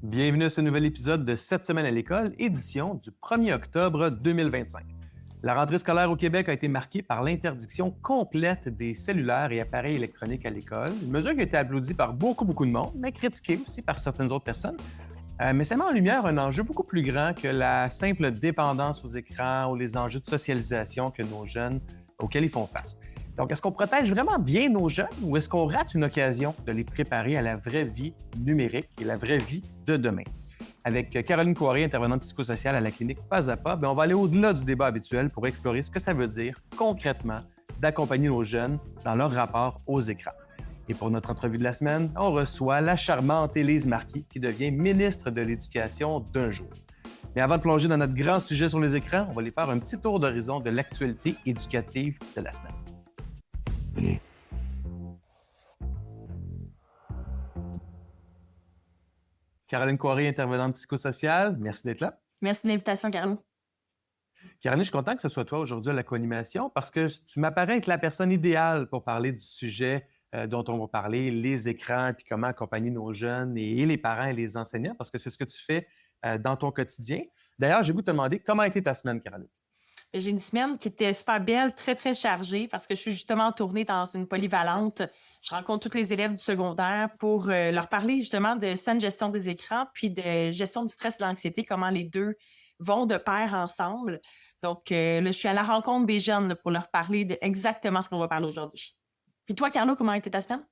Bienvenue à ce nouvel épisode de Cette semaine à l'école, édition du 1er octobre 2025. La rentrée scolaire au Québec a été marquée par l'interdiction complète des cellulaires et appareils électroniques à l'école, une mesure qui a été applaudie par beaucoup de monde, mais critiquée aussi par certaines autres personnes. Mais ça met en lumière un enjeu beaucoup plus grand que la simple dépendance aux écrans ou les enjeux de socialisation que nos jeunes auxquels ils font face. Donc, est-ce qu'on protège vraiment bien nos jeunes ou est-ce qu'on rate une occasion de les préparer à la vraie vie numérique et la vraie vie de demain? Avec Caroline Coiré, intervenante psychosociale à la clinique Pas à Pas, on va aller au-delà du débat habituel pour explorer ce que ça veut dire concrètement d'accompagner nos jeunes dans leur rapport aux écrans. Et pour notre entrevue de la semaine, on reçoit la charmante Élise Marquis, qui devient ministre de l'Éducation d'un jour. Mais avant de plonger dans notre grand sujet sur les écrans, on va aller faire un petit tour d'horizon de l'actualité éducative de la semaine. Caroline Coiré, intervenante psychosociale, merci d'être là. Merci de l'invitation, Caroline. Caroline, je suis content que ce soit toi aujourd'hui à la co-animation parce que tu m'apparais être la personne idéale pour parler du sujet dont on va parler, les écrans, puis comment accompagner nos jeunes et les parents et les enseignants, parce que c'est ce que tu fais dans ton quotidien. D'ailleurs, j'ai voulu te demander comment a été ta semaine, Caroline? J'ai une semaine qui était super belle, très chargée, parce que je suis justement en tournée dans une polyvalente. Je rencontre tous les élèves du secondaire pour leur parler justement de saine gestion des écrans, puis de gestion du stress et de l'anxiété, comment les deux vont de pair ensemble. Donc là, je suis à la rencontre des jeunes là, pour leur parler de exactement ce qu'on va parler aujourd'hui. Puis toi, Carlo, comment a été ta semaine?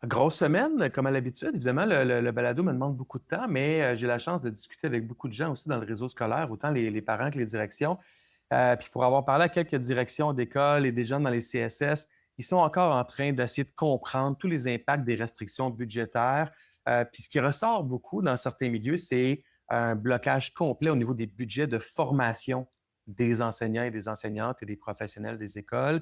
Grosse semaine, comme à l'habitude. Évidemment, le balado me demande beaucoup de temps, mais j'ai la chance de discuter avec beaucoup de gens aussi dans le réseau scolaire, autant les parents que les directions. Puis pour avoir parlé à quelques directions d'école et des jeunes dans les CSS, ils sont encore en train d'essayer de comprendre tous les impacts des restrictions budgétaires. Puis ce qui ressort beaucoup dans certains milieux, c'est un blocage complet au niveau des budgets de formation des enseignants et des enseignantes et des professionnels des écoles.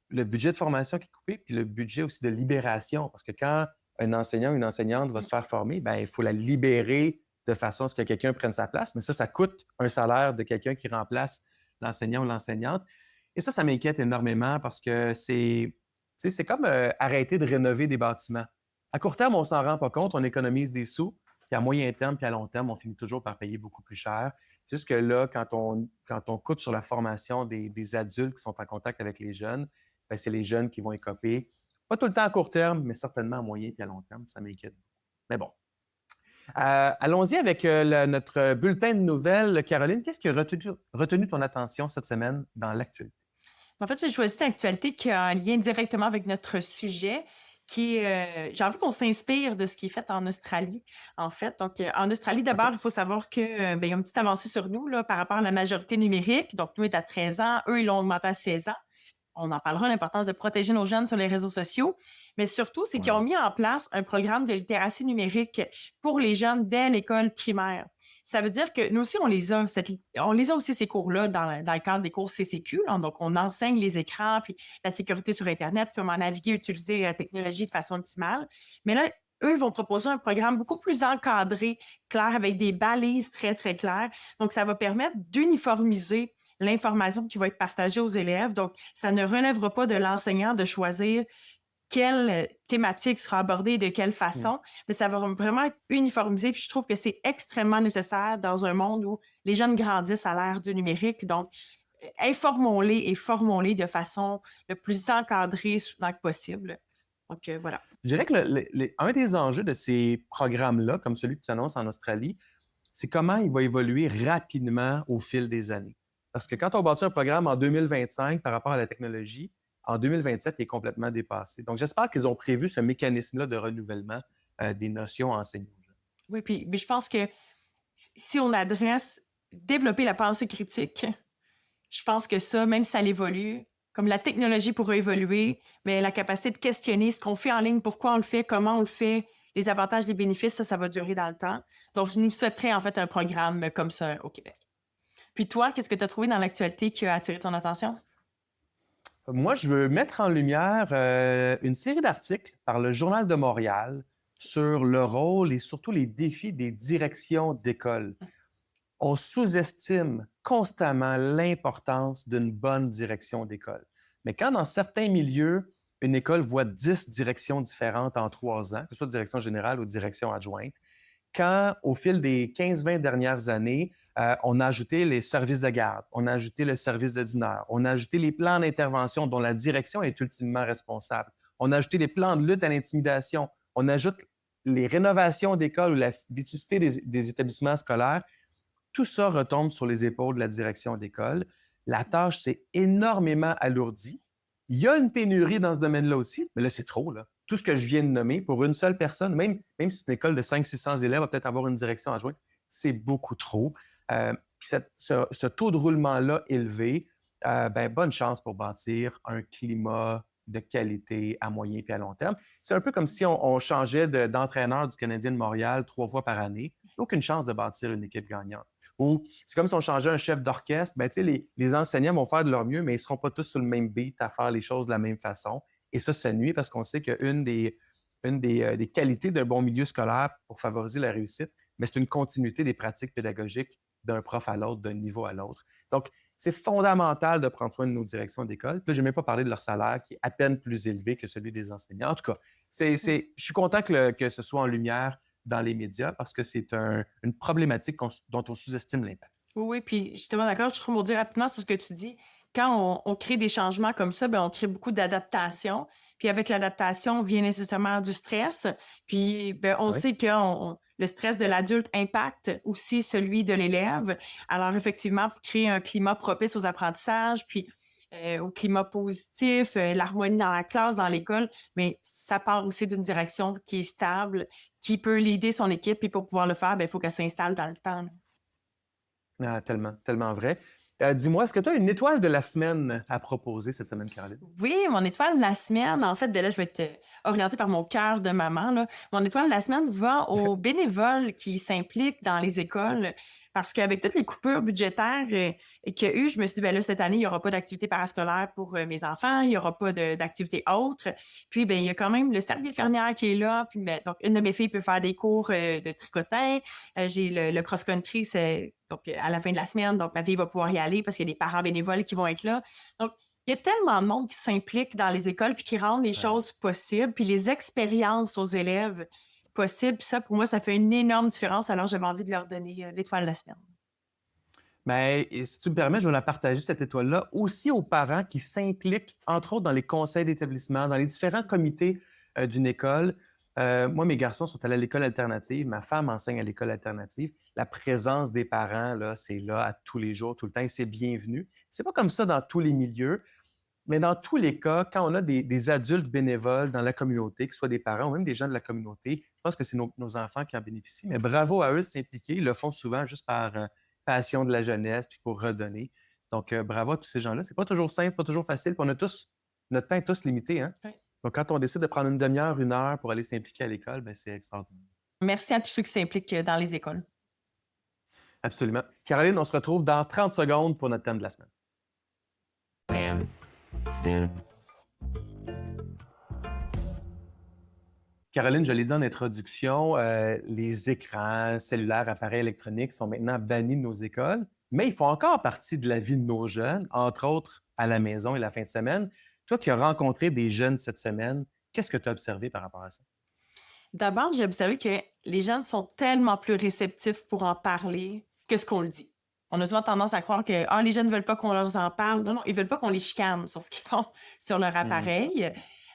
Le budget de formation qui est coupé, puis le budget aussi de libération. Parce que quand un enseignant ou une enseignante va se faire former, bien, il faut la libérer de façon à ce que quelqu'un prenne sa place. Mais ça coûte un salaire de quelqu'un qui remplace l'enseignant ou l'enseignante. Et ça m'inquiète énormément parce que c'est comme arrêter de rénover des bâtiments. À court terme, on ne s'en rend pas compte, on économise des sous. Puis à moyen terme, puis à long terme, on finit toujours par payer beaucoup plus cher. C'est juste que là, quand on coûte sur la formation des adultes qui sont en contact avec les jeunes, bien, c'est les jeunes qui vont écoper. Pas tout le temps à court terme, mais certainement à moyen et à long terme. Ça m'inquiète. Mais bon. Allons-y avec notre bulletin de nouvelles. Caroline, qu'est-ce qui a retenu ton attention cette semaine dans l'actualité? En fait, j'ai choisi une actualité qui a un lien directement avec notre sujet, qui est, j'ai envie qu'on s'inspire de ce qui est fait en Australie, en fait. Donc, en Australie, d'abord, il faut savoir qu'il y a une petite avancée sur nous là, par rapport à la majorité numérique. Donc, nous, on est à 13 ans. Eux, ils l'ont augmenté à 16 ans. On en parlera, l'importance de protéger nos jeunes sur les réseaux sociaux. Mais surtout, c'est qu'ils ont mis en place un programme de littératie numérique pour les jeunes dès l'école primaire. Ça veut dire que nous aussi, on les a aussi ces cours-là dans le cadre des cours CCQ. Là. Donc, on enseigne les écrans, puis la sécurité sur Internet, comment naviguer, utiliser la technologie de façon optimale. Mais là, eux, ils vont proposer un programme beaucoup plus encadré, clair, avec des balises très claires. Donc, ça va permettre d'uniformiser l'information qui va être partagée aux élèves. Donc, ça ne relèvera pas de l'enseignant de choisir quelle thématique sera abordée et de quelle façon, mais ça va vraiment être uniformisé. Puis je trouve que c'est extrêmement nécessaire dans un monde où les jeunes grandissent à l'ère du numérique. Donc, informons-les et formons-les de façon le plus encadrée que possible. Donc, voilà. Je dirais que un des enjeux de ces programmes-là, comme celui que tu annonces en Australie, c'est comment il va évoluer rapidement au fil des années. Parce que quand on bâtit un programme en 2025 par rapport à la technologie, en 2027, il est complètement dépassé. Donc, j'espère qu'ils ont prévu ce mécanisme-là de renouvellement des notions enseignées aux jeunes. Oui, puis je pense que si on adresse développer la pensée critique, je pense que ça, même si ça évolue, comme la technologie pourra évoluer, mais la capacité de questionner ce qu'on fait en ligne, pourquoi on le fait, comment on le fait, les avantages, les bénéfices, ça va durer dans le temps. Donc, je nous souhaiterais en fait un programme comme ça au Québec. Puis toi, qu'est-ce que tu as trouvé dans l'actualité qui a attiré ton attention? Moi, je veux mettre en lumière une série d'articles par le Journal de Montréal sur le rôle et surtout les défis des directions d'école. On sous-estime constamment l'importance d'une bonne direction d'école. Mais quand dans certains milieux, une école voit 10 directions différentes en 3 ans, que ce soit direction générale ou direction adjointe, quand, au fil des 15-20 dernières années, on a ajouté les services de garde, on a ajouté le service de dîneur, on a ajouté les plans d'intervention dont la direction est ultimement responsable, on a ajouté les plans de lutte à l'intimidation, on ajoute les rénovations d'écoles ou la vétusté des établissements scolaires, tout ça retombe sur les épaules de la direction d'école. La tâche s'est énormément alourdie. Il y a une pénurie dans ce domaine-là aussi, mais là, c'est trop. Là. Tout ce que je viens de nommer, pour une seule personne, même si c'est une école de 500-600 élèves va peut-être avoir une direction adjointe, c'est beaucoup trop. Puis ce taux de roulement-là élevé, bonne chance pour bâtir un climat de qualité à moyen et à long terme. C'est un peu comme si on changeait d'entraîneur du Canadien de Montréal 3 fois par année. Aucune chance de bâtir une équipe gagnante. Ou c'est comme si on changeait un chef d'orchestre. Les enseignants vont faire de leur mieux, mais ils ne seront pas tous sur le même beat à faire les choses de la même façon. Et ça nuit parce qu'on sait qu'une des qualités d'un bon milieu scolaire pour favoriser la réussite, mais c'est une continuité des pratiques pédagogiques d'un prof à l'autre, d'un niveau à l'autre. Donc, c'est fondamental de prendre soin de nos directions d'école. Puis là, je n'ai même pas parlé de leur salaire qui est à peine plus élevé que celui des enseignants. En tout cas, je suis content que ce soit en lumière dans les médias parce que c'est une problématique dont on sous-estime l'impact. Oui, oui, puis justement, d'accord, je trouve dire rapidement sur ce que tu dis. Quand on crée des changements comme ça, on crée beaucoup d'adaptation. Puis avec l'adaptation vient nécessairement du stress. Puis on Oui. sait que le stress de l'adulte impacte aussi celui de l'élève. Alors effectivement, pour créer un climat propice aux apprentissages, puis au climat positif, l'harmonie dans la classe, dans l'école, mais ça part aussi d'une direction qui est stable, qui peut leader son équipe. Puis pour pouvoir le faire, il faut qu'elle s'installe dans le temps. Là. Ah, tellement, tellement vrai. Dis-moi, est-ce que tu as une étoile de la semaine à proposer cette semaine, Caroline? Oui, mon étoile de la semaine, en fait, là, je vais être orientée par mon cœur de maman. Là. Mon étoile de la semaine va aux bénévoles qui s'impliquent dans les écoles parce qu'avec toutes les coupures budgétaires qu'il y a eu, je me suis dit, là, cette année, il n'y aura pas d'activité parascolaire pour mes enfants, il n'y aura pas d'activité autre. Puis, il y a quand même le cercle d'infirmière qui est là. Puis, donc, une de mes filles peut faire des cours de tricotin. J'ai le cross-country, c'est donc à la fin de la semaine. Donc, ma fille va pouvoir y aller parce qu'il y a des parents bénévoles qui vont être là. Donc, il y a tellement de monde qui s'implique dans les écoles puis qui rendent les Ouais. choses possibles, puis les expériences aux élèves possibles. Puis ça, pour moi, ça fait une énorme différence. Alors, j'avais envie de leur donner l'étoile de la semaine. Mais et si tu me permets, je vais la partager, cette étoile-là, aussi aux parents qui s'impliquent, entre autres, dans les conseils d'établissement, dans les différents comités d'une école. Moi, mes garçons sont allés à l'école alternative. Ma femme enseigne à l'école alternative. La présence des parents, là, c'est là à tous les jours, tout le temps, et c'est bienvenu. C'est pas comme ça dans tous les milieux, mais dans tous les cas, quand on a des adultes bénévoles dans la communauté, que ce soit des parents ou même des gens de la communauté, je pense que c'est nos enfants qui en bénéficient. Mais bravo à eux de s'impliquer. Ils le font souvent juste par passion de la jeunesse, puis pour redonner. Donc, bravo à tous ces gens-là. C'est pas toujours simple, pas toujours facile. Puis notre temps est tous limité. Hein? Ouais. Donc, quand on décide de prendre une demi-heure, 1 heure pour aller s'impliquer à l'école, c'est extraordinaire. Merci à tous ceux qui s'impliquent dans les écoles. Absolument. Caroline, on se retrouve dans 30 secondes pour notre thème de la semaine. Caroline, je l'ai dit en introduction, les écrans cellulaires, appareils électroniques sont maintenant bannis de nos écoles, mais ils font encore partie de la vie de nos jeunes, entre autres à la maison et la fin de semaine. Toi qui as rencontré des jeunes cette semaine, qu'est-ce que tu as observé par rapport à ça? D'abord, j'ai observé que les jeunes sont tellement plus réceptifs pour en parler que ce qu'on le dit. On a souvent tendance à croire que les jeunes ne veulent pas qu'on leur en parle. Non, non, ils veulent pas qu'on les chicane sur ce qu'ils font sur leur Mhm. appareil.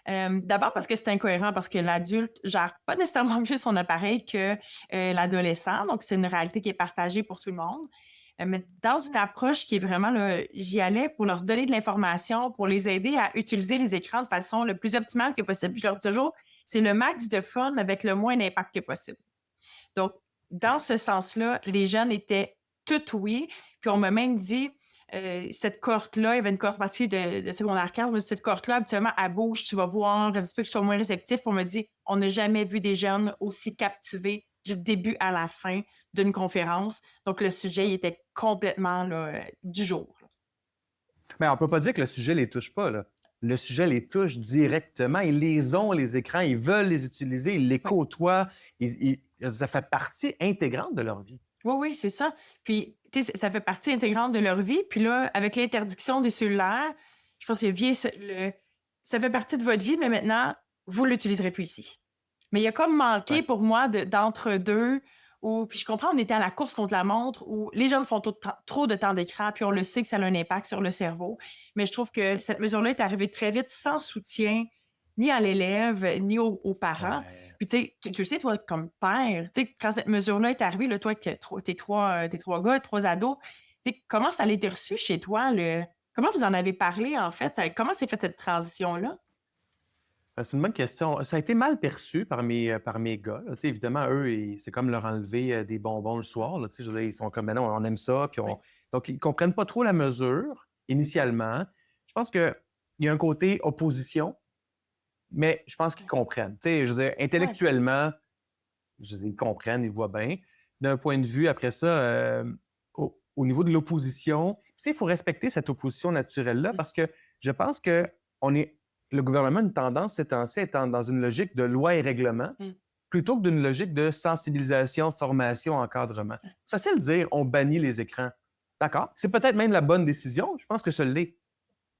D'abord parce que c'est incohérent, parce que l'adulte gère pas nécessairement mieux son appareil que l'adolescent. Donc, c'est une réalité qui est partagée pour tout le monde. Mais dans une approche qui est vraiment, là, j'y allais pour leur donner de l'information, pour les aider à utiliser les écrans de façon le plus optimale que possible. Je leur dis toujours, c'est le max de fun avec le moins d'impact que possible. Donc, dans ce sens-là, les jeunes étaient tout oui. Puis on m'a même dit, cette cohorte-là, il y avait une cohorte partie de secondaire 4, mais cette cohorte-là, habituellement, elle bouge, tu vas voir, ça se peut que je sois moins réceptif. On m'a dit, on n'a jamais vu des jeunes aussi captivés du début à la fin d'une conférence. Donc, le sujet, il était complètement là, du jour. Là. Mais on ne peut pas dire que le sujet ne les touche pas, là. Le sujet les touche directement. Ils les ont, les écrans, ils veulent les utiliser, ils les Ouais. côtoient. Ça fait partie intégrante de leur vie. Oui, oui, c'est ça. Puis, tu sais, ça fait partie intégrante de leur vie. Puis là, avec l'interdiction des cellulaires, Je pense que ça fait partie de votre vie, mais maintenant, vous l'utiliserez plus ici. Mais il y a comme manqué Ouais. pour moi d'entre-deux où puis je comprends, on était à la course contre la montre où les jeunes font trop de temps d'écran, puis on le sait que ça a un impact sur le cerveau. Mais je trouve que cette mesure-là est arrivée très vite sans soutien ni à l'élève, ni aux parents. Ouais. Puis tu le sais, toi, comme père, tu sais, quand cette mesure-là est arrivée, là, toi, que tes trois gars, trois ados, tu sais, comment ça a été reçu chez toi? Comment vous en avez parlé, en fait? Comment s'est faite cette transition-là? C'est une bonne question. Ça a été mal perçu par mes gars, là. Tu sais, évidemment, eux, c'est comme leur enlever, des bonbons le soir, là, tu sais, je veux dire, ils sont comme: «Ben non, on aime ça», puis Oui, donc ils comprennent pas trop la mesure, initialement. Je pense qu'il y a un côté opposition, mais je pense qu'ils oui, comprennent. Tu sais, je veux dire, ouais, intellectuellement, je veux dire, ils comprennent, ils voient bien. D'un point de vue, après ça, au niveau de l'opposition, tu sais, il faut respecter cette opposition naturelle-là mmh, parce que je pense que on est le gouvernement a une tendance ces temps-ci à être dans une logique de loi et règlement mmh, plutôt que d'une logique de sensibilisation, formation, encadrement. C'est facile de dire: «On bannit les écrans». D'accord, c'est peut-être même la bonne décision, je pense que ça l'est.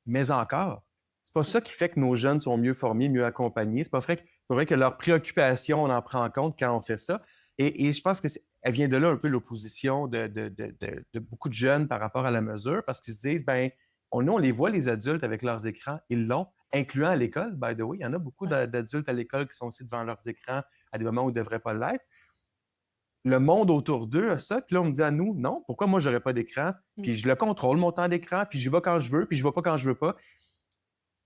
Mais encore, c'est pas mmh. ça qui fait que nos jeunes sont mieux formés, mieux accompagnés. C'est pas vrai que leurs préoccupations, on en prend compte quand on fait ça. Et je pense que elle vient de là un peu l'opposition de beaucoup de jeunes par rapport à la mesure, parce qu'ils se disent, ben, nous, on les voit, les adultes, avec leurs écrans, ils l'ont, incluant à l'école, by the way. Il y en a beaucoup Ouais. d'adultes à l'école qui sont aussi devant leurs écrans à des moments où ils ne devraient pas l'être. Le monde autour d'eux a ça, puis là, on me dit à nous, non, pourquoi moi, j'aurais pas d'écran? Mmh. Puis je le contrôle, mon temps d'écran, puis j'y vais quand je veux, puis je vais pas quand je veux pas.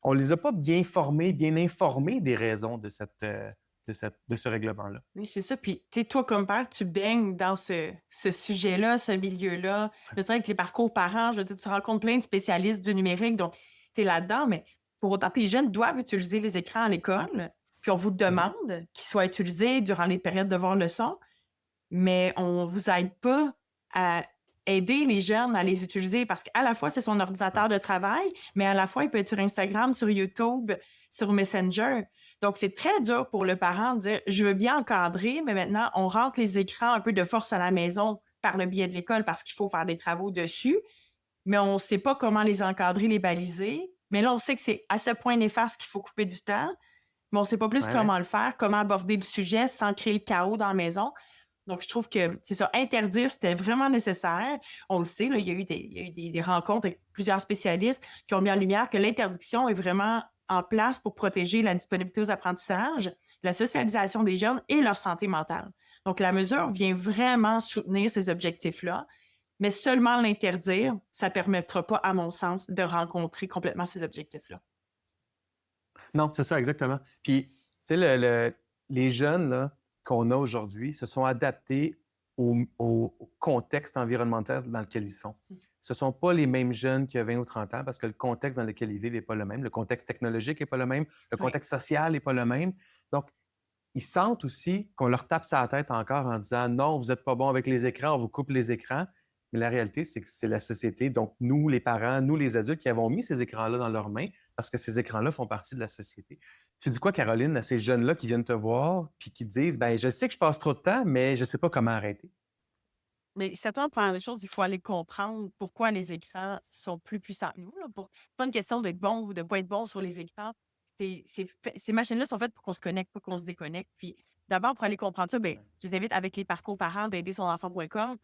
On les a pas bien formés, bien informés des raisons de ce règlement-là. Oui, c'est ça. Puis, tu sais, toi, comme père, tu baignes dans ce sujet-là, ce milieu-là. Je sais avec les parcours parents, je veux dire, tu rencontres plein de spécialistes du numérique, donc tu es là-dedans, mais pour autant, tes jeunes doivent utiliser les écrans à l'école, puis on vous Mmh. demande qu'ils soient utilisés durant les périodes de voir leçon, mais on vous aide pas à aider les jeunes à les utiliser parce qu'à la fois, c'est son Ouais. ordinateur de travail, mais à la fois, il peut être sur Instagram, sur YouTube, sur Messenger. Donc, c'est très dur pour le parent de dire: «Je veux bien encadrer, mais maintenant, on rentre les écrans un peu de force à la maison par le biais de l'école parce qu'il faut faire des travaux dessus, mais on ne sait pas comment les encadrer, les baliser. Mais là, on sait que c'est à ce point néfaste qu'il faut couper du temps, mais on ne sait pas plus Ouais, ouais. comment le faire, comment aborder le sujet sans créer le chaos dans la maison». Donc, je trouve que c'est ça, interdire, c'était vraiment nécessaire. On le sait, là, il y a eu des rencontres avec plusieurs spécialistes qui ont mis en lumière que l'interdiction est vraiment en place pour protéger la disponibilité aux apprentissages, la socialisation des jeunes et leur santé mentale. Donc, la mesure vient vraiment soutenir ces objectifs-là, mais seulement l'interdire, ça ne permettra pas, à mon sens, de rencontrer complètement ces objectifs-là. Non, c'est ça, exactement. Puis, tu sais, les jeunes là, qu'on a aujourd'hui se sont adaptés au contexte environnemental dans lequel ils sont. Ce ne sont pas les mêmes jeunes qu'il y a 20 ou 30 ans parce que le contexte dans lequel ils vivent n'est pas le même. Le contexte technologique n'est pas le même. Le Oui. contexte social n'est pas le même. Donc, ils sentent aussi qu'on leur tape sur la tête encore en disant: «Non, vous êtes pas bon avec les écrans, on vous coupe les écrans». Mais la réalité, c'est que c'est la société, donc nous, les parents, nous, les adultes, qui avons mis ces écrans-là dans leurs mains parce que ces écrans-là font partie de la société. Tu dis quoi, Caroline, à ces jeunes-là qui viennent te voir puis qui disent: «Ben, je sais que je passe trop de temps, mais je ne sais pas comment arrêter». Mais certainement, première des choses, il faut aller comprendre pourquoi les écrans sont plus puissants que nous, là. C'est pas une question d'être bon ou de pas être bon sur les écrans. Ces machines-là sont faites pour qu'on se connecte, pas qu'on se déconnecte. Puis d'abord, pour aller comprendre ça, ben, je les invite avec les parcours parents d'aider son enfant.com.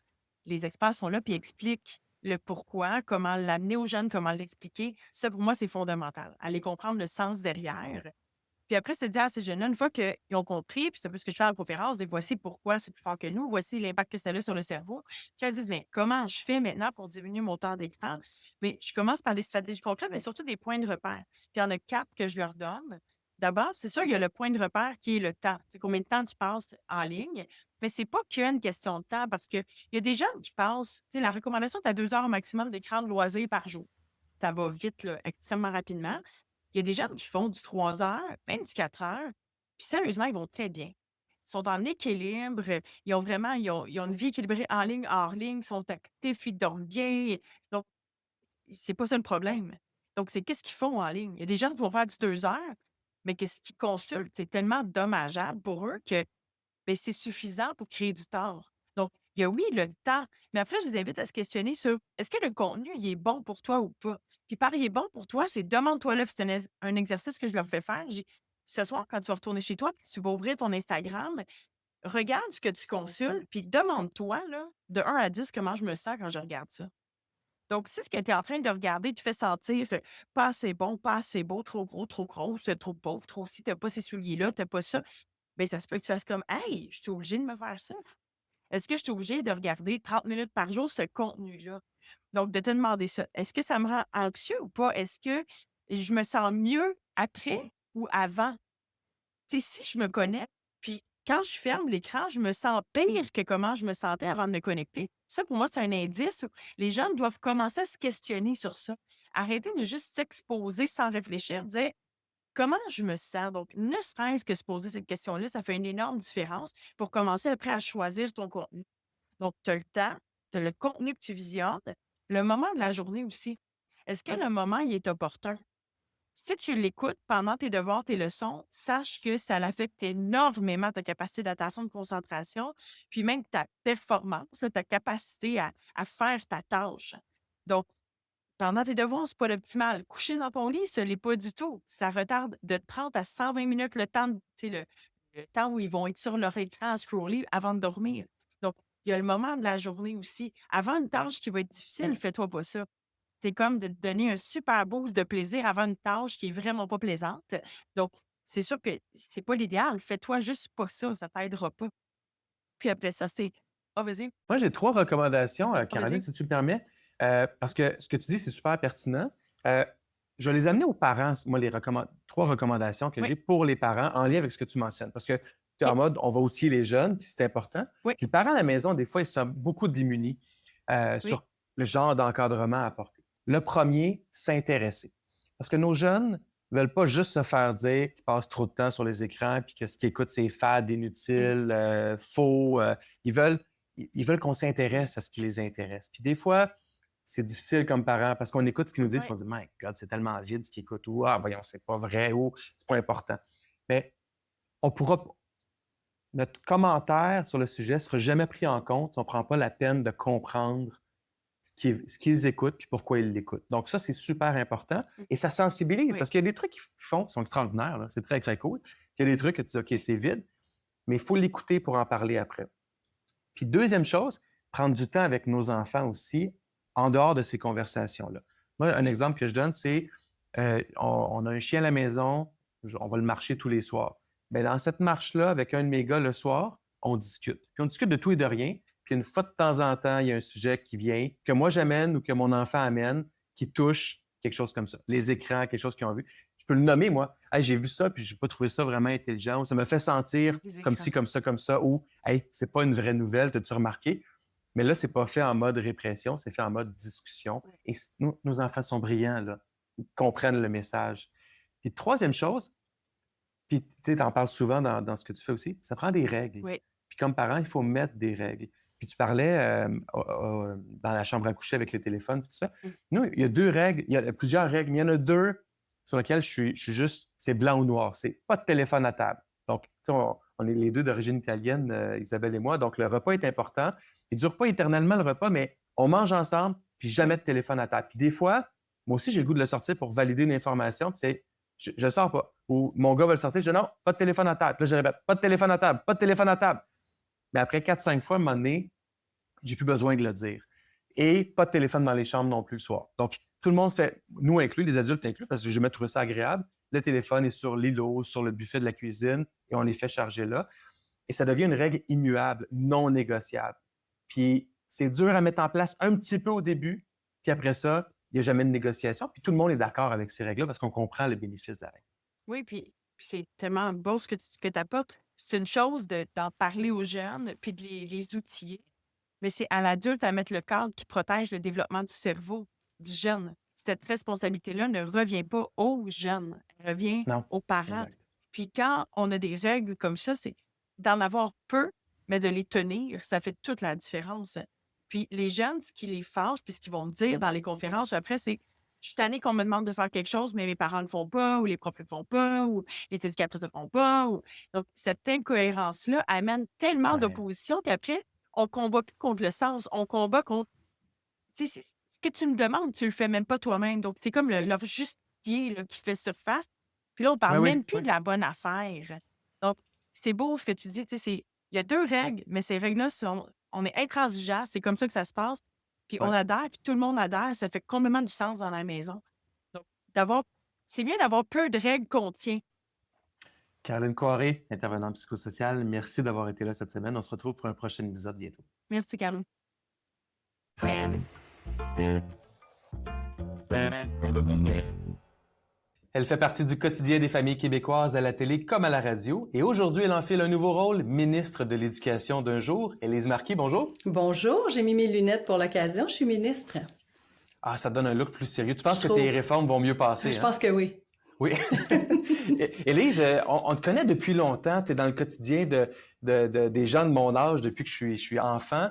Les experts sont là puis expliquent le pourquoi, comment l'amener aux jeunes, comment l'expliquer. Ça, pour moi, c'est fondamental. Aller comprendre le sens derrière. Puis après, se dire à ces jeunes-là, une fois qu'ils ont compris, puis c'est un peu ce que je fais en conférence, et voici pourquoi c'est plus fort que nous, voici l'impact que ça a sur le cerveau. Puis ils disent, mais comment je fais maintenant pour diminuer mon temps d'écran? Mais je commence par des stratégies concrètes, mais surtout des points de repère. Puis il y en a quatre que je leur donne. D'abord, c'est sûr, il y a le point de repère qui est le temps. C'est combien de temps tu passes en ligne. Mais c'est pas qu'une question de temps parce qu'il y a des jeunes qui passent, tu sais, la recommandation, tu as 2 heures au maximum d'écran de loisirs par jour. Ça va vite, là, extrêmement rapidement. Il y a des gens qui font du 3 heures, même du 4 heures, puis sérieusement, ils vont très bien. Ils sont en équilibre, ils ont vraiment ils ont une vie équilibrée en ligne, hors ligne, ils sont actifs, ils dorment bien. Donc, c'est pas ça le problème. Donc, c'est qu'est-ce qu'ils font en ligne? Il y a des gens qui vont faire du 2 heures, mais qu'est-ce qu'ils consultent? C'est tellement dommageable pour eux que, beh, c'est suffisant pour créer du tort. Donc, Il y a oui, le temps, mais après, je les invite à se questionner sur est-ce que le contenu, il est bon pour toi ou pas? Puis par il est bon pour toi, c'est demande-toi-le. C'est un exercice que je leur fais faire. Ce soir, quand tu vas retourner chez toi, puis tu vas ouvrir ton Instagram, regarde ce que tu consultes, puis demande-toi, là, de 1 à 10 comment je me sens quand je regarde ça. Donc, si ce que tu es en train de regarder te fait sentir pas assez bon, pas assez beau, trop gros, trop grosse, trop pauvre, trop ci, t'as pas ces souliers-là, t'as pas ça, bien, ça se peut que tu fasses comme Hey, je suis obligée de me faire ça. Est-ce que je suis obligée de regarder 30 minutes par jour ce contenu-là? Donc, de te demander ça. Est-ce que ça me rend anxieux ou pas? Est-ce que je me sens mieux après ou avant? Tu sais, si je me connecte, puis quand je ferme l'écran, je me sens pire que comment je me sentais avant de me connecter. Ça, pour moi, c'est un indice où les jeunes doivent commencer à se questionner sur ça. Arrêter de juste s'exposer sans réfléchir, dire comment je me sens. Donc, ne serait-ce que se poser cette question-là, ça fait une énorme différence pour commencer après à choisir ton contenu. Donc, tu as le temps, tu as le contenu que tu visionnes, le moment de la journée aussi. Est-ce que le moment, il est opportun? Si tu l'écoutes pendant tes devoirs, tes leçons, sache que ça l'affecte énormément ta capacité d'attention, de concentration, puis même ta performance, là, ta capacité à faire ta tâche. Donc, pendant tes devoirs, c'est pas l'optimal. Coucher dans ton lit, ce n'est pas du tout. Ça retarde de 30 à 120 minutes le temps, tu sais, le temps où ils vont être sur leur écran à scroller avant de dormir. Donc, il y a le moment de la journée aussi. Avant une tâche qui va être difficile, fais-toi pas ça. C'est comme de te donner un super boost de plaisir avant une tâche qui est vraiment pas plaisante. Donc, c'est sûr que c'est pas l'idéal. Fais-toi juste pas ça t'aidera pas. Puis après ça, c'est ah, vas-y, Moi, j'ai 3 recommandations, ah, Caroline, vas-y. si tu me permets, parce que ce que tu dis, c'est super pertinent. Je vais les amener aux parents, moi, 3 recommandations que Oui, j'ai pour les parents en lien avec ce que tu mentionnes. Parce que tu es en OK. mode, on va outiller les jeunes, puis c'est important. Oui, Puis le parent à la maison, des fois, il se sent beaucoup démuni oui, sur le genre d'encadrement à apporter. Le premier, s'intéresser. Parce que nos jeunes ne veulent pas juste se faire dire qu'ils passent trop de temps sur les écrans, puis que ce qu'ils écoutent, c'est fade, mmh, inutile, faux. Ils veulent ils veulent qu'on s'intéresse à ce qui les intéresse. Puis des fois, c'est difficile comme parent parce qu'on écoute ce qu'ils nous disent, puis ouais, on dit, My God, c'est tellement vide ce qu'ils écoutent, ou Ah, voyons, c'est pas vrai, ou c'est pas important. Mais on pourra, notre commentaire sur le sujet ne sera jamais pris en compte si on ne prend pas la peine de comprendre ce qu'ils écoutent puis pourquoi ils l'écoutent. Donc, ça, c'est super important mmh, et ça sensibilise oui, parce qu'il y a des trucs qu'ils font qui sont extraordinaires. Là. C'est très, très cool. Puis il y a des trucs que tu dis, OK, c'est vide, mais il faut l'écouter pour en parler après. Puis deuxième chose, prendre du temps avec nos enfants aussi en dehors de ces conversations-là. Moi, un exemple que je donne, c'est on a un chien à la maison, on va le marcher tous les soirs. Bien, dans cette marche-là, avec un de mes gars le soir, on discute. Puis on discute de tout et de rien. Puis une fois de temps en temps, il y a un sujet qui vient, que moi j'amène ou que mon enfant amène, qui touche quelque chose comme ça. Les écrans, quelque chose qu'ils ont vu. Je peux le nommer, moi. Hey, j'ai vu ça, puis j'ai pas trouvé ça vraiment intelligent. Ça me fait sentir les comme écrans. ci, comme ça, ou Hey, c'est pas une vraie nouvelle, t'as-tu remarqué? Mais là, c'est pas fait en mode répression, c'est fait en mode discussion. Ouais. Et nos enfants sont brillants, là. Ils comprennent le message. Puis troisième chose, puis tu en parles souvent dans ce que tu fais aussi, ça prend des règles. Oui, Puis comme parent, il faut mettre des règles. Puis tu parlais dans la chambre à coucher avec les téléphones, tout ça. mmh, Nous, il y a 2 règles, il y a plusieurs règles, mais il y en a 2 sur lesquelles je suis juste, c'est blanc ou noir. C'est pas de téléphone à table. Donc, tu sais, on est les deux d'origine italienne, Isabelle et moi, donc le repas est important. Il dure pas éternellement le repas, mais on mange ensemble, puis jamais oui, de téléphone à table. Puis des fois, moi aussi, j'ai le goût de le sortir pour valider une information, puis c'est je sors pas. Ou mon gars va le sortir, je dis non, pas de téléphone à table. Puis là, je répète, pas de téléphone à table, pas de téléphone à table. Mais après 4-5 fois, à un moment donné, j'ai plus besoin de le dire. Et pas de téléphone dans les chambres non plus le soir. Donc, tout le monde fait, nous inclus, les adultes inclus, parce que j'ai jamais trouvé ça agréable. Le téléphone est sur l'îlot, sur le buffet de la cuisine, et on les fait charger là. Et ça devient une règle immuable, non négociable. Puis, c'est dur à mettre en place un petit peu au début, puis après ça, il n'y a jamais de négociation. Puis tout le monde est d'accord avec ces règles-là parce qu'on comprend le bénéfice de la règle. oui, puis c'est tellement beau ce que tu apportes. C'est une chose d'en parler aux jeunes puis de les outiller, mais c'est à l'adulte à mettre le cadre qui protège le développement du cerveau du jeune. Cette responsabilité-là ne revient pas aux jeunes, elle revient Non, aux parents. exact. Puis quand on a des règles comme ça, c'est d'en avoir peu, mais de les tenir, ça fait toute la différence. Puis les jeunes, ce qui les fâche, puis ce qu'ils vont me dire dans les conférences après, c'est: «Je suis tannée qu'on me demande de faire quelque chose, mais mes parents ne le font pas ou les profs ne le font pas ou les éducatrices ne le font pas» ou donc cette incohérence-là amène tellement Ouais. d'opposition qu'après on combat plus contre le sens, on combat contre tu sais, c'est ce que tu me demandes, tu le fais même pas toi-même. Donc, c'est comme le justicier là, qui fait surface. Puis là, on Oui, parle oui, même plus oui. de la bonne affaire. Donc, c'est beau ce que tu dis. Tu sais, il y a deux règles, mais ces règles-là, on est intransigeants. C'est comme ça que ça se passe. Puis on Ouais. adhère, puis tout le monde adhère. Ça fait complètement du sens dans la maison. Donc, d'avoir, c'est bien d'avoir peu de règles qu'on tient. Caroline Coiré, intervenante psychosociale, merci d'avoir été là cette semaine. On se retrouve pour un prochain épisode bientôt. Merci, Carlo. Elle fait partie du quotidien des familles québécoises à la télé comme à la radio. Et aujourd'hui, elle enfile un nouveau rôle, ministre de l'Éducation d'un jour. Élise Marquis, bonjour. Bonjour, j'ai mis mes lunettes pour l'occasion. Je suis ministre. Ah, ça donne un look plus sérieux. Tu penses Je que tes trouve. réformes vont mieux passer, Je hein? pense que oui. Oui. Élise, on te connaît depuis longtemps. Tu es dans le quotidien des gens de mon âge depuis que je suis enfant.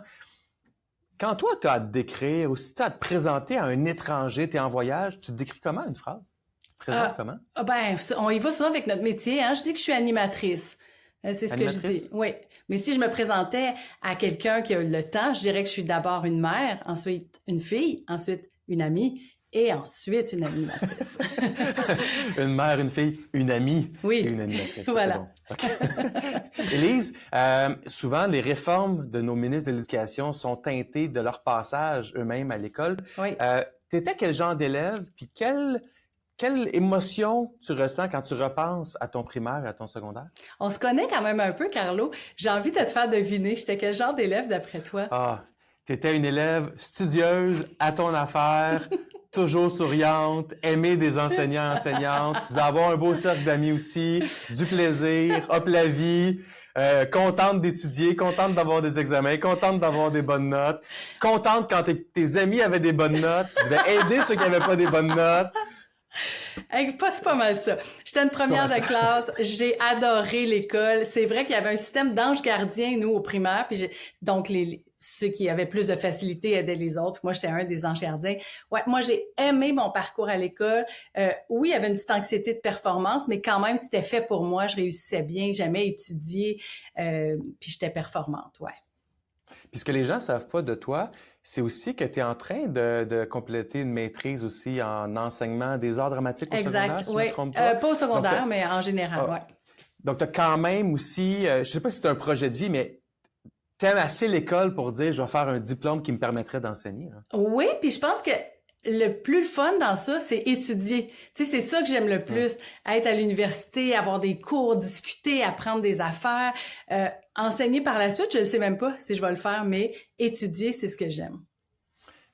Quand toi, tu as à te décrire ou si tu as à te présenter à un étranger, tu es en voyage, tu te décris comment une phrase? Tu te présentes comment? On y va souvent avec notre métier. Hein? Je dis que je suis animatrice. C'est ce que je Animatrice? dis. Oui. Mais si je me présentais à quelqu'un qui a le temps, je dirais que je suis d'abord une mère, ensuite une fille, ensuite une amie et ensuite une animatrice. Une mère, une fille, une amie Oui. et une animatrice. Ça, Voilà. c'est bon. OK. Élise, souvent, les réformes de nos ministres de l'Éducation sont teintées de leur passage eux-mêmes à l'école. Oui. T'étais quel genre d'élève, puis quelle émotion tu ressens quand tu repenses à ton primaire et à ton secondaire? On se connaît quand même un peu, Carlo. J'ai envie de te faire deviner. J'étais quel genre d'élève d'après toi? Ah, t'étais une élève studieuse, à ton affaire, toujours souriante, aimée des enseignants, enseignantes. Tu dois avoir un beau cercle d'amis aussi, du plaisir, hop la vie, contente d'étudier, contente d'avoir des examens, contente d'avoir des bonnes notes, contente quand tes amis avaient des bonnes notes, tu devais aider ceux qui n'avaient pas des bonnes notes. Hey, c'est pas mal ça. J'étais une première Ça va, de classe. J'ai adoré l'école. C'est vrai qu'il y avait un système d'ange gardien, nous, au primaire. Puis donc, ceux qui avaient plus de facilité aidaient les autres. Moi, j'étais un des anges gardiens. Ouais, moi, j'ai aimé mon parcours à l'école. Oui, il y avait une petite anxiété de performance, mais quand même, c'était fait pour moi. Je réussissais bien. J'aimais étudier. Puis j'étais performante, ouais. Puis ce que les gens ne savent pas de toi, c'est aussi que tu es en train de compléter une maîtrise aussi en enseignement des arts dramatiques au secondaire, si je oui. ne me trompe pas. Pas au secondaire, Donc, mais en général, ah, ouais. donc, tu as quand même aussi, je ne sais pas si c'est un projet de vie, mais tu aimes assez l'école pour dire, je vais faire un diplôme qui me permettrait d'enseigner. Hein. Oui, puis je pense que le plus fun dans ça, c'est étudier. Tu sais, c'est ça que j'aime le plus. Être à l'université, avoir des cours, discuter, apprendre des affaires. Enseigner par la suite, je ne sais même pas si je vais le faire, mais étudier, c'est ce que j'aime.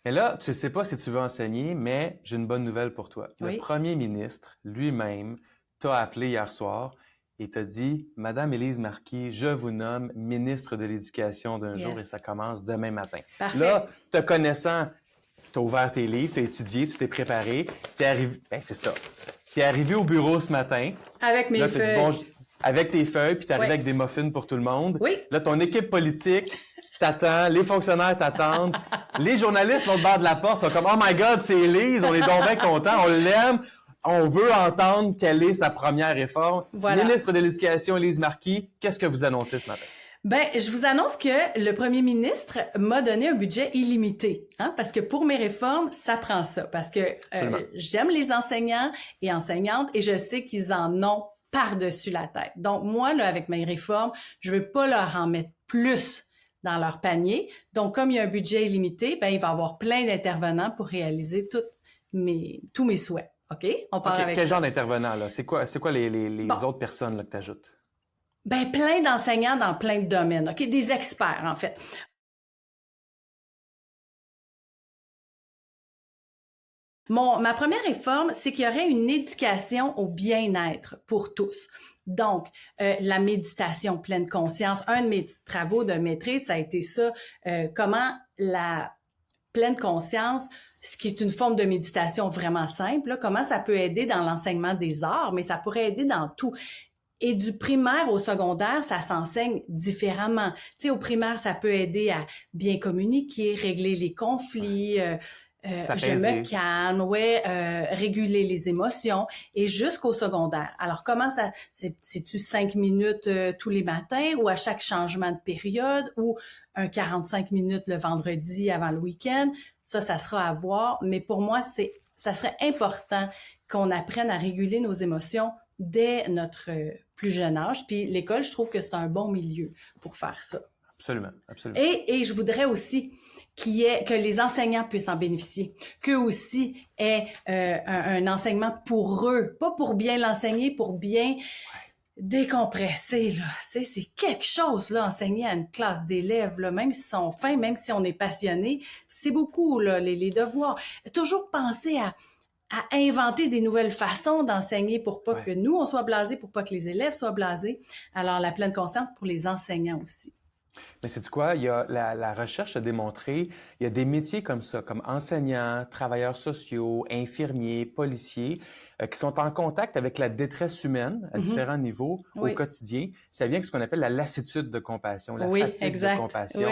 Mais là, tu ne sais pas si tu veux enseigner, mais j'ai une bonne nouvelle pour toi. Oui. Le premier ministre lui-même t'a appelé hier soir et t'a dit, Madame Élise Marquis, je vous nomme ministre de l'Éducation d'un jour et ça commence demain matin. Parfait. Là, te connaissant, tu as ouvert tes livres, tu as étudié, tu t'es préparé, tu es arrivé, c'est ça. Tu es arrivé au bureau ce matin. Avec mes feuilles. Dit, avec tes feuilles, puis tu es arrivé Oui. avec des muffins pour tout le monde. Oui. Là, ton équipe politique t'attend, les fonctionnaires t'attendent, les journalistes au bord de la porte sont comme « Oh my God, c'est Élise, on est donc bien contents, on l'aime, on veut entendre quelle est sa première réforme. » Voilà. Ministre de l'Éducation, Élise Marquis, qu'est-ce que vous annoncez ce matin? Ben, je vous annonce que le premier ministre m'a donné un budget illimité, hein, parce que pour mes réformes, ça prend ça, parce que j'aime les enseignants et enseignantes et je sais qu'ils en ont par-dessus la tête. Donc moi, là, avec mes réformes, je veux pas leur en mettre plus dans leur panier. Donc, comme il y a un budget illimité, ben il va y avoir plein d'intervenants pour réaliser tous mes souhaits. OK? On part avec Quel ça. genre d'intervenants, là? C'est quoi les autres personnes là, que tu ajoutes? Ben, plein d'enseignants dans plein de domaines. OK? Des experts, en fait. Ma première réforme, c'est qu'il y aurait une éducation au bien-être pour tous. Donc, la méditation pleine conscience. Un de mes travaux de maîtrise, ça a été ça. Comment la pleine conscience, ce qui est une forme de méditation vraiment simple, là, comment ça peut aider dans l'enseignement des arts, mais ça pourrait aider dans tout. Et du primaire au secondaire, ça s'enseigne différemment. Tu sais, au primaire, ça peut aider à bien communiquer, régler les conflits, je me calme, réguler les émotions et jusqu'au secondaire. Alors, comment ça, c'est-tu 5 minutes tous les matins ou à chaque changement de période ou un 45 minutes le vendredi avant le week-end? Ça sera à voir. Mais pour moi, ça serait important qu'on apprenne à réguler nos émotions dès notre plus jeune âge. Puis l'école, je trouve que c'est un bon milieu pour faire ça. Absolument, absolument. Et je voudrais aussi que les enseignants puissent en bénéficier, qu'eux aussi aient un enseignement pour eux, pas pour bien l'enseigner, pour bien décompresser, là. Tu sais, c'est quelque chose, là, enseigner à une classe d'élèves, là, même s'ils sont fins, même si on est passionné, c'est beaucoup, là, les devoirs. Toujours penser à inventer des nouvelles façons d'enseigner pour pas que nous, on soit blasés, pour pas que les élèves soient blasés. Alors, la pleine conscience pour les enseignants aussi. Mais c'est quoi? Il y a la recherche a démontré, il y a des métiers comme ça, comme enseignants, travailleurs sociaux, infirmiers, policiers, qui sont en contact avec la détresse humaine à différents niveaux au quotidien. Ça vient de ce qu'on appelle la lassitude de compassion, la fatigue de compassion,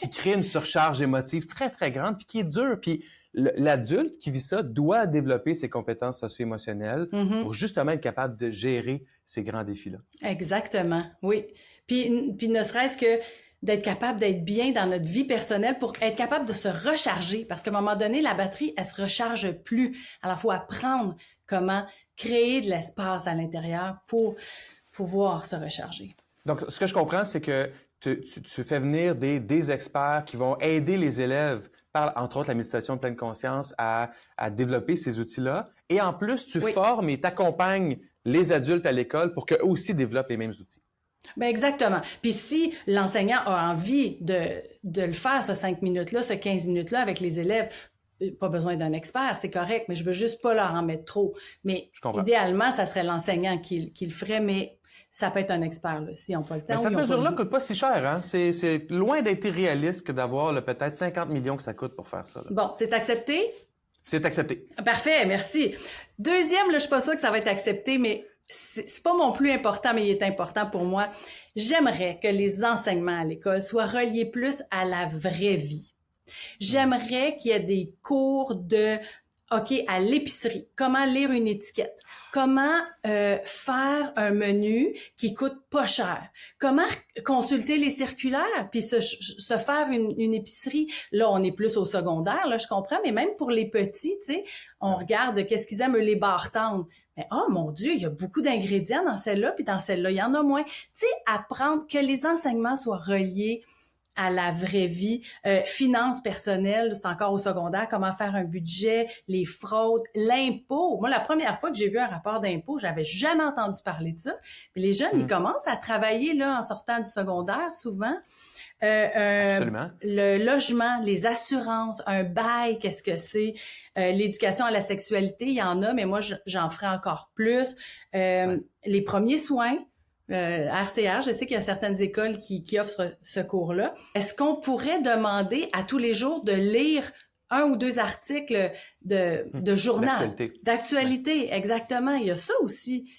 qui crée une surcharge émotive très, très grande, puis qui est dure. Puis l'adulte qui vit ça doit développer ses compétences socio-émotionnelles pour justement être capable de gérer ces grands défis-là. Exactement, oui. Puis ne serait-ce que d'être capable d'être bien dans notre vie personnelle pour être capable de se recharger. Parce qu'à un moment donné, la batterie, elle se recharge plus. Alors, il faut apprendre comment créer de l'espace à l'intérieur pour pouvoir se recharger. Donc, ce que je comprends, c'est que tu fais venir des experts qui vont aider les élèves par, entre autres, la méditation de pleine conscience à développer ces outils-là. Et en plus, tu formes et t'accompagnes les adultes à l'école pour qu'eux aussi développent les mêmes outils. Ben exactement. Puis si l'enseignant a envie de le faire, ce 5 minutes-là, ce 15 minutes-là avec les élèves, pas besoin d'un expert, c'est correct, mais je veux juste pas leur en mettre trop. Mais idéalement, ça serait l'enseignant qui le ferait, mais ça peut être un expert là, s'ils n'ont pas le temps. Mais cette mesure-là ne coûte pas si cher. Hein? C'est loin d'être irréaliste que d'avoir peut-être 50 millions que ça coûte pour faire ça. Là. Bon, c'est accepté? C'est accepté. Parfait, merci. Deuxième, là, je suis pas sûre que ça va être accepté, mais c'est pas mon plus important, mais il est important pour moi. J'aimerais que les enseignements à l'école soient reliés plus à la vraie vie. J'aimerais qu'il y ait des cours à l'épicerie, comment lire une étiquette, comment faire un menu qui coûte pas cher, comment consulter les circulaires, puis se faire une épicerie. Là, on est plus au secondaire, là, je comprends, mais même pour les petits, tu sais, on regarde qu'est-ce qu'ils aiment, les barres tendres. Mais oh mon Dieu, il y a beaucoup d'ingrédients dans celle-là, puis dans celle-là, il y en a moins. Tu sais, apprendre que les enseignements soient reliés à la vraie vie, finances personnelles, c'est encore au secondaire, comment faire un budget, les fraudes, l'impôt. Moi, la première fois que j'ai vu un rapport d'impôt, j'avais jamais entendu parler de ça. Puis les jeunes, ils commencent à travailler là en sortant du secondaire, souvent. Absolument. Le logement, les assurances, un bail, qu'est-ce que c'est? L'éducation à la sexualité, il y en a, mais moi, j'en ferai encore plus. Les premiers soins, RCR, je sais qu'il y a certaines écoles qui offrent ce cours-là. Est-ce qu'on pourrait demander à tous les jours de lire 1 ou 2 articles de journal? D'actualité, exactement. Il y a ça aussi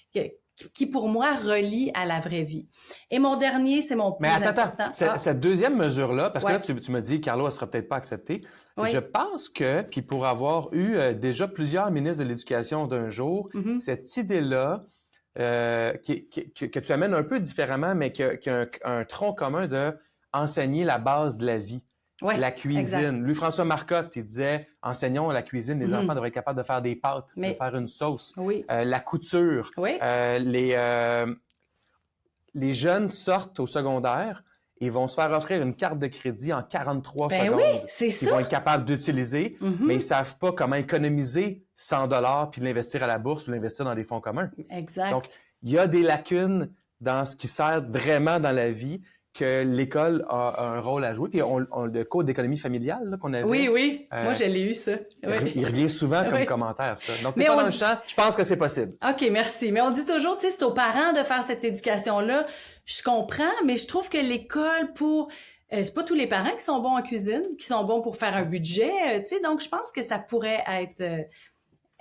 qui, pour moi, relie à la vraie vie. Et mon dernier, c'est mon plus important. Mais attends, cette deuxième mesure-là, parce que là, tu m'as dit, Carlo, elle sera peut-être pas acceptée. Oui. Je pense que, puis pour avoir eu déjà plusieurs ministres de l'Éducation d'un jour, cette idée-là, que tu amènes un peu différemment, mais qui a un tronc commun de enseigner la base de la vie. La cuisine. Exact. Louis-François Marcotte, il disait, enseignons la cuisine, les enfants devraient être capables de faire des pâtes, de faire une sauce. La couture. Les jeunes sortent au secondaire et vont se faire offrir une carte de crédit en 43 secondes. Oui, c'est ça. Ils vont être capables d'utiliser, mais ils savent pas comment économiser 100 $ puis l'investir à la bourse ou l'investir dans des fonds communs. Exact. Donc, il y a des lacunes dans ce qui sert vraiment dans la vie que l'école a un rôle à jouer. Puis le cours d'économie familiale là, qu'on avait. Oui. Moi, je l'ai eu, ça. Il revient souvent comme commentaire, ça. Donc, t'es pas dans le champ, je pense que c'est possible. OK, merci. Mais on dit toujours, tu sais, c'est aux parents de faire cette éducation-là. Je comprends, mais je trouve que l'école c'est pas tous les parents qui sont bons en cuisine, qui sont bons pour faire un budget, tu sais. Donc, je pense que ça pourrait être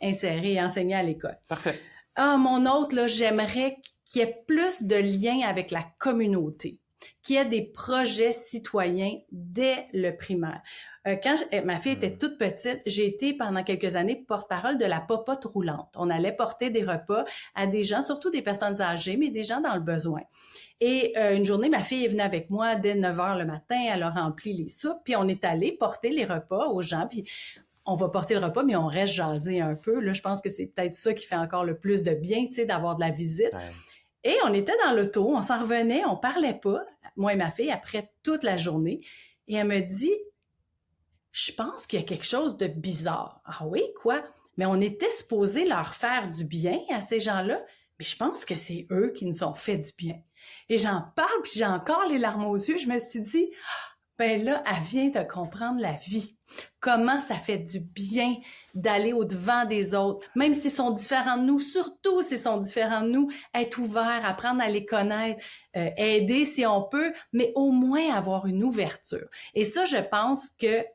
inséré et enseigné à l'école. Parfait. Mon autre, là, j'aimerais qu'il y ait plus de liens avec la communauté. qu'il y ait des projets citoyens dès le primaire. Quand ma fille était toute petite, j'ai été pendant quelques années porte-parole de la popote roulante. On allait porter des repas à des gens, surtout des personnes âgées, mais des gens dans le besoin. Et une journée, ma fille est venue avec moi dès 9 heures le matin, elle a rempli les soupes, puis on est allé porter les repas aux gens, puis on va porter le repas, mais on reste jaser un peu. Là, je pense que c'est peut-être ça qui fait encore le plus de bien, tu sais, d'avoir de la visite. Ouais. Et on était dans l'auto, on s'en revenait, on parlait pas, moi et ma fille, après toute la journée. Et elle me dit, je pense qu'il y a quelque chose de bizarre. Ah oui, quoi? Mais on était supposé leur faire du bien à ces gens-là, mais je pense que c'est eux qui nous ont fait du bien. Et j'en parle, puis j'ai encore les larmes aux yeux. Je me suis dit, ben là, elle vient de comprendre la vie. Comment ça fait du bien d'aller au-devant des autres, même s'ils sont différents de nous, surtout s'ils sont différents de nous, être ouvert, apprendre à les connaître, aider si on peut, mais au moins avoir une ouverture. Et ça, je pense que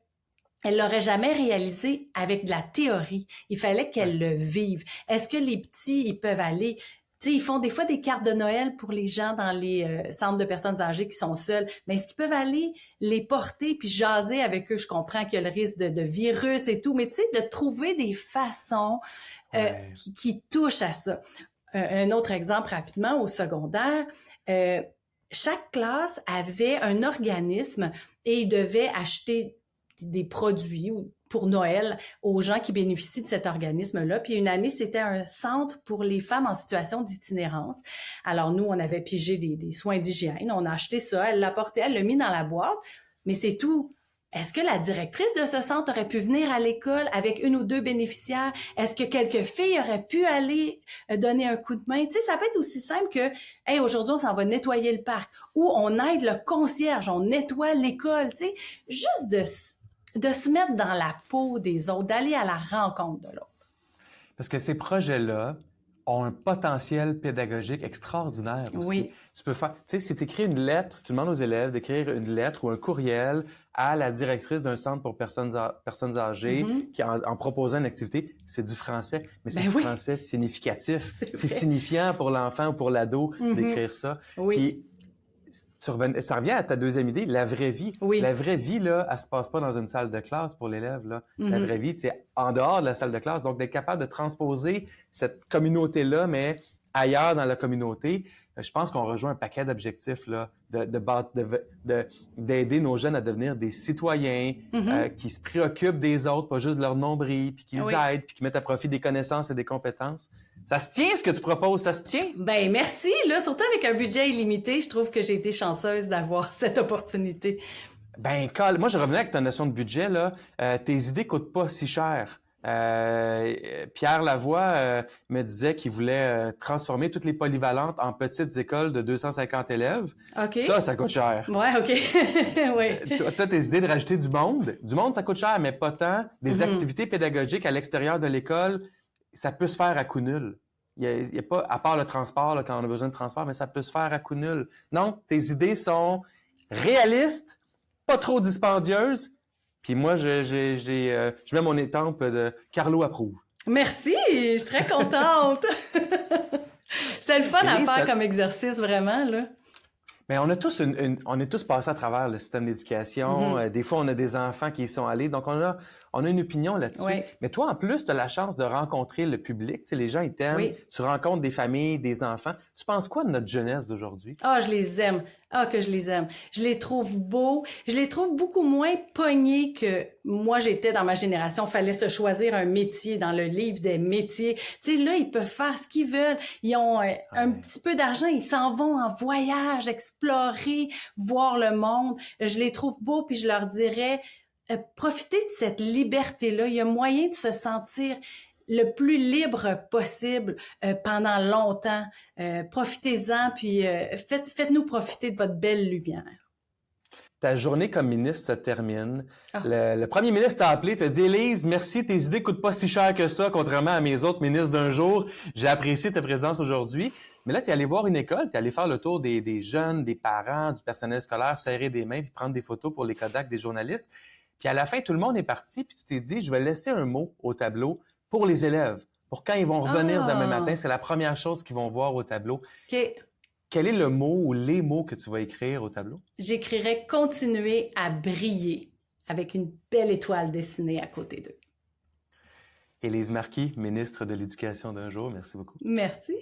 elle l'aurait jamais réalisé avec de la théorie. Il fallait qu'elle le vive. Est-ce que les petits, ils peuvent aller... Tu sais, ils font des fois des cartes de Noël pour les gens dans les centres de personnes âgées qui sont seuls. Mais est-ce qu'ils peuvent aller les porter puis jaser avec eux? Je comprends qu'il y a le risque de virus et tout, mais tu sais, de trouver des façons qui touchent à ça. Un autre exemple rapidement, au secondaire, chaque classe avait un organisme et ils devaient acheter des produits pour Noël aux gens qui bénéficient de cet organisme-là. Puis une année, c'était un centre pour les femmes en situation d'itinérance. Alors nous, on avait pigé des soins d'hygiène, on a acheté ça, elle l'a porté, elle l'a mis dans la boîte, mais c'est tout. Est-ce que la directrice de ce centre aurait pu venir à l'école avec une ou deux bénéficiaires? Est-ce que quelques filles auraient pu aller donner un coup de main? Tu sais, ça peut être aussi simple que, hey, aujourd'hui, on s'en va nettoyer le parc, ou on aide le concierge, on nettoie l'école, tu sais, juste de se mettre dans la peau des autres, d'aller à la rencontre de l'autre. Parce que ces projets-là ont un potentiel pédagogique extraordinaire aussi. Oui. Tu peux faire, tu sais, si tu écris une lettre, tu demandes aux élèves d'écrire une lettre ou un courriel à la directrice d'un centre pour personnes âgées qui en proposant une activité, c'est du français, mais c'est du français significatif. C'est signifiant pour l'enfant ou pour l'ado d'écrire ça. Oui. Puis, ça revient à ta deuxième idée, la vraie vie. Oui. La vraie vie, là, elle se passe pas dans une salle de classe pour l'élève, là. La vraie vie, c'est en dehors de la salle de classe. Donc, d'être capable de transposer cette communauté-là, mais ailleurs dans la communauté, je pense qu'on rejoint un paquet d'objectifs, là, d'aider nos jeunes à devenir des citoyens qui se préoccupent des autres, pas juste de leur nombril, puis qui les aident, puis qui mettent à profit des connaissances et des compétences. Ça se tient, ce que tu proposes, ça se tient? Ben merci, là, surtout avec un budget illimité, je trouve que j'ai été chanceuse d'avoir cette opportunité. Ben, Carl, moi, je revenais avec ta notion de budget, là. Tes idées coûtent pas si cher. Pierre Lavoie me disait qu'il voulait transformer toutes les polyvalentes en petites écoles de 250 élèves. OK. Ça coûte cher. Ouais, OK. Oui. Toi, tes idées de rajouter du monde, ça coûte cher, mais pas tant. Des activités pédagogiques à l'extérieur de l'école, ça peut se faire à coût nul. Il y a pas, à part le transport, là, quand on a besoin de transport, mais ça peut se faire à coût nul. Non, tes idées sont réalistes, pas trop dispendieuses. Puis moi, je mets mon étampe de Carlo approuve. Merci, je suis très contente. C'est le fun à faire comme exercice, vraiment, là. Mais on a tous on est tous passés à travers le système d'éducation. Des fois, on a des enfants qui y sont allés. Donc, on a une opinion là-dessus. Oui. Mais toi, en plus, tu as la chance de rencontrer le public. Tu sais, les gens, ils t'aiment. Oui. Tu rencontres des familles, des enfants. Tu penses quoi de notre jeunesse d'aujourd'hui? Ah, je les aime. Ah, que je les aime. Je les trouve beaux. Je les trouve beaucoup moins pognés que moi, j'étais dans ma génération. Fallait se choisir un métier dans le livre des métiers. Tu sais, là, ils peuvent faire ce qu'ils veulent. Ils ont un petit peu d'argent. Ils s'en vont en voyage, explorer, voir le monde. Je les trouve beaux, puis je leur dirais, profitez de cette liberté-là. Il y a moyen de se sentir le plus libre possible pendant longtemps. Profitez-en, puis faites-nous profiter de votre belle lumière. Ta journée comme ministre se termine. Le premier ministre t'a appelé, t'a dit « Élise, merci, tes idées coûtent pas si cher que ça, contrairement à mes autres ministres d'un jour. J'ai apprécié ta présence aujourd'hui. » Mais là, tu es allé voir une école, tu es allé faire le tour des jeunes, des parents, du personnel scolaire, serrer des mains puis prendre des photos pour les Kodak des journalistes. Puis à la fin, tout le monde est parti, puis tu t'es dit « Je vais laisser un mot au tableau pour les élèves, pour quand ils vont revenir demain matin, c'est la première chose qu'ils vont voir au tableau. » OK. quel est le mot ou les mots que tu vas écrire au tableau? J'écrirais continuer à briller avec une belle étoile dessinée à côté d'eux. Élise Marquis, ministre de l'Éducation d'un jour, merci beaucoup. Merci.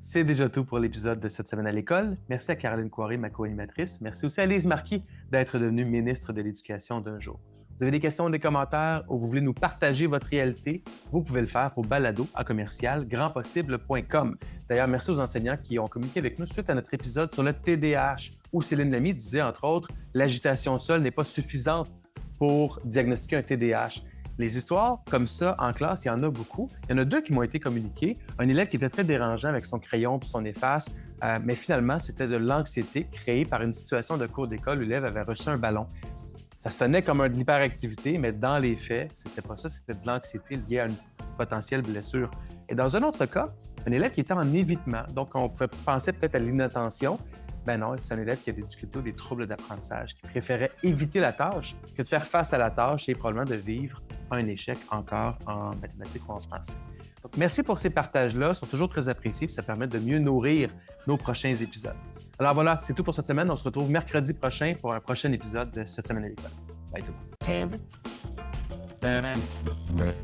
C'est déjà tout pour l'épisode de cette semaine à l'école. Merci à Caroline Coiré, ma co-animatrice. Merci aussi à Élise Marquis d'être devenue ministre de l'Éducation d'un jour. Vous avez des questions ou des commentaires ou vous voulez nous partager votre réalité, vous pouvez le faire au balado@grandpossible.com. D'ailleurs, merci aux enseignants qui ont communiqué avec nous suite à notre épisode sur le TDAH, où Céline Lamy disait, entre autres, l'agitation seule n'est pas suffisante pour diagnostiquer un TDAH. Les histoires comme ça en classe, il y en a beaucoup. Il y en a 2 qui m'ont été communiquées. Un élève qui était très dérangeant avec son crayon et son efface, mais finalement, c'était de l'anxiété créée par une situation de cours d'école où l'élève avait reçu un ballon. Ça sonnait comme de l'hyperactivité, mais dans les faits, c'était pas ça, c'était de l'anxiété liée à une potentielle blessure. Et dans un autre cas, un élève qui était en évitement, donc on pouvait penser peut-être à l'inattention. Ben non, c'est un élève qui a des difficultés ou des troubles d'apprentissage, qui préférait éviter la tâche que de faire face à la tâche et probablement de vivre un échec encore en mathématiques ou en français. Donc, merci pour ces partages-là, ils sont toujours très appréciés et ça permet de mieux nourrir nos prochains épisodes. Alors voilà, c'est tout pour cette semaine. On se retrouve mercredi prochain pour un prochain épisode de Cette semaine à l'école. Bye tout le monde.